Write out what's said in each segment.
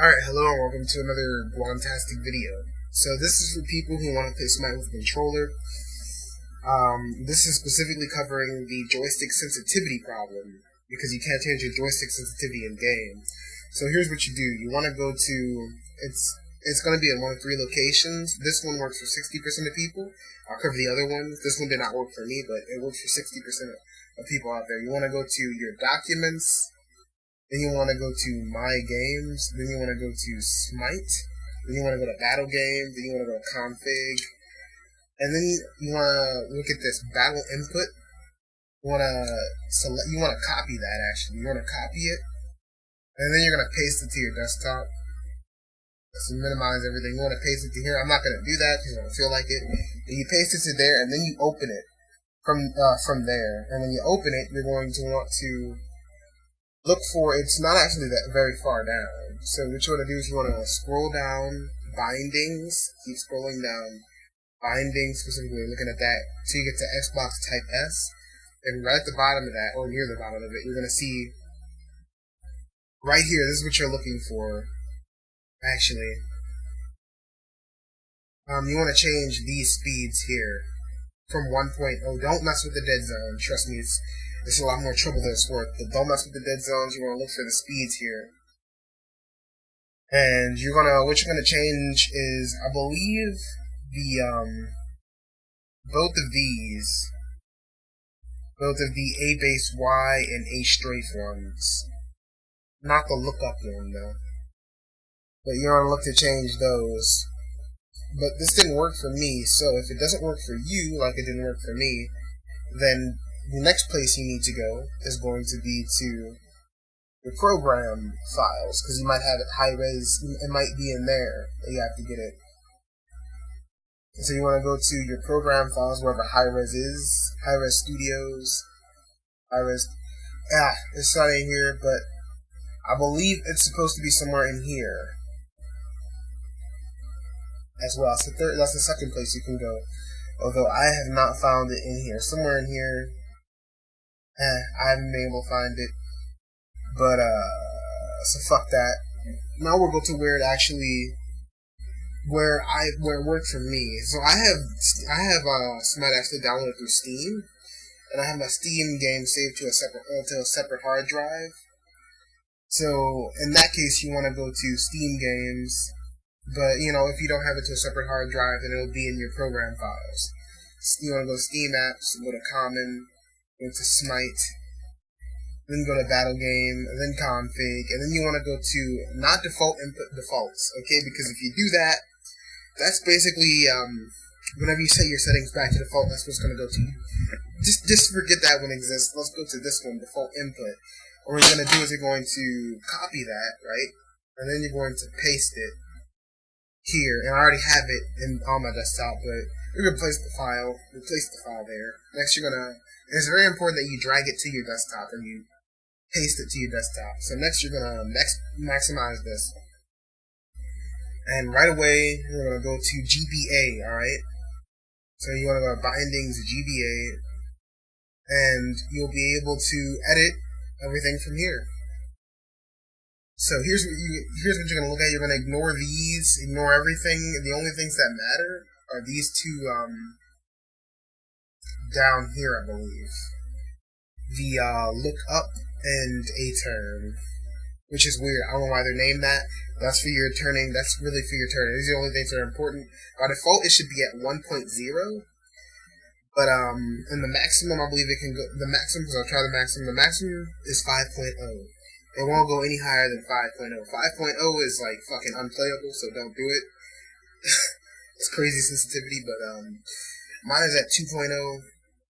Alright, hello and welcome to another Guan-tastic video. So this is for people who want to play Smite with a controller. This is specifically covering the joystick sensitivity problem, because you can't change your joystick sensitivity in game. So here's what you do. You want to go to, it's going to be in one of three locations. This one works for 60% of people. I'll cover the other ones. This one did not work for me, but it works for 60% of people out there. You want to go to your documents. Then you want to go to My Games. Then you want to go to Smite. Then you want to go to Battle Game. Then you want to go to Config. And then you want to look at this Battle Input. You want to select. You want to copy that. Actually, you want to copy it, and then you're going to paste it to your desktop. So minimize everything. You want to paste it to here. I'm not going to do that because I don't feel like it. And you paste it to there, and then you open it from there. And when you open it, you're going to want to look for, it's not actually that very far down. So what you want to do is you want to scroll down, bindings, keep scrolling down, bindings, specifically looking at that, till you get to Xbox Type S, and right at the bottom of that, or near the bottom of it, you're going to see, right here, this is what you're looking for, actually. You want to change these speeds here, from 1.0, don't mess with the dead zone, trust me, it's a lot more trouble than it's worth, but don't mess with the dead zones. You want to look for the speeds here. And what you're gonna change is, I believe, both of the A base Y and A strafe ones. Not the lookup one though. But you want to look to change those. But this didn't work for me, so if it doesn't work for you, like it didn't work for me, then the next place you need to go is going to be to your program files, because you might have it high res, it might be in there, you have to get it. And so you want to go to your program files, wherever high res is, high res studios, high res, it's not in here, but I believe it's supposed to be somewhere in here as well. So that's the second place you can go, although I have not found it in here. Somewhere in here, I haven't been able to find it, but so fuck that. Now we'll go to where it actually, where it worked for me. So I have Smite actually downloaded through Steam, and I have my Steam game saved to a separate hard drive. So in that case, you want to go to Steam games, but if you don't have it to a separate hard drive, then it'll be in your program files. You want to go to Steam apps, go to Common, go to Smite, then go to Battle Game, and then Config, and then you want to go to not default input defaults, okay? Because if you do that, that's basically whenever you set your settings back to default, that's what's going to go to. Just forget that one exists. Let's go to this one, default input. What you're going to do is you're going to copy that, right? And then you're going to paste it here, and I already have it on my desktop, but you replace the file there. Next, it's very important that you drag it to your desktop and you paste it to your desktop. So next, you're gonna maximize this, and right away you're gonna go to GBA. All right. So you want to go to bindings, GBA, and you'll be able to edit everything from here. So here's what you're gonna look at. You're gonna ignore everything. The only things that matter are these two down here, I believe. The look up and a turn, which is weird. I don't know why they're named that. That's for your turning. That's really for your turning. These are the only things that are important. By default, it should be at 1.0. But in the maximum, I believe it can go. The maximum, because I'll try the maximum. The maximum is 5.0. It won't go any higher than 5.0. 5.0 is like fucking unplayable, so don't do it. It's crazy sensitivity, but mine is at 2.0.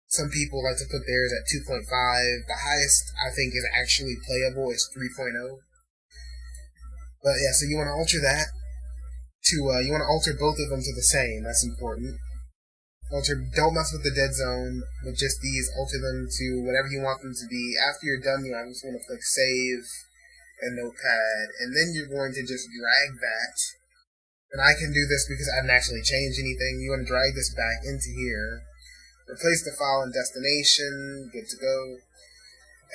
Some people like to put theirs at 2.5. The highest I think is actually playable is 3.0. But yeah, so you want to alter that to you want to alter both of them to the same. That's important. Don't mess with the dead zone, but just these, alter them to whatever you want them to be. After you're done, you just want to click save and notepad, and then you're going to just drag that. And I can do this because I didn't actually change anything. You want to drag this back into here, replace the file and destination, good to go.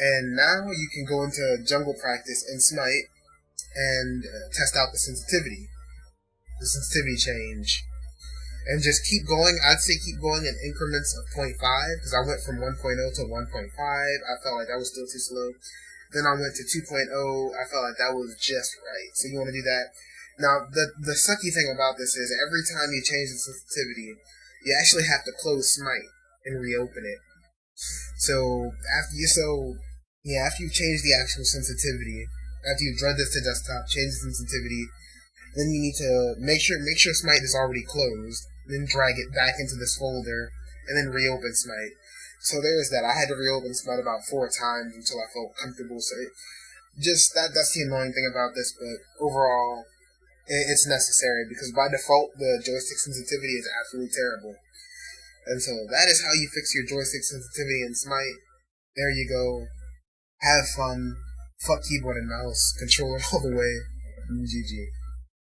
And now you can go into jungle practice in Smite, and test out the sensitivity change, and just keep going. I'd say keep going in increments of 0.5, because I went from 1.0 to 1.5. I felt like that was still too slow. Then I went to 2.0. I felt like that was just right. So you want to do that. Now, the sucky thing about this is every time you change the sensitivity, you actually have to close smite and reopen it. So after you change the actual sensitivity, after you dread this to desktop, change the sensitivity, then you need to make sure smite is already closed, then drag it back into this folder, and then reopen smite. So there's that. I had to reopen smite about 4 times until I felt comfortable. So that's the annoying thing about this, but overall, it's necessary, because by default, the joystick sensitivity is absolutely terrible. And so that is how you fix your joystick sensitivity in smite. There you go. Have fun. Fuck keyboard and mouse. Control it all the way. GG.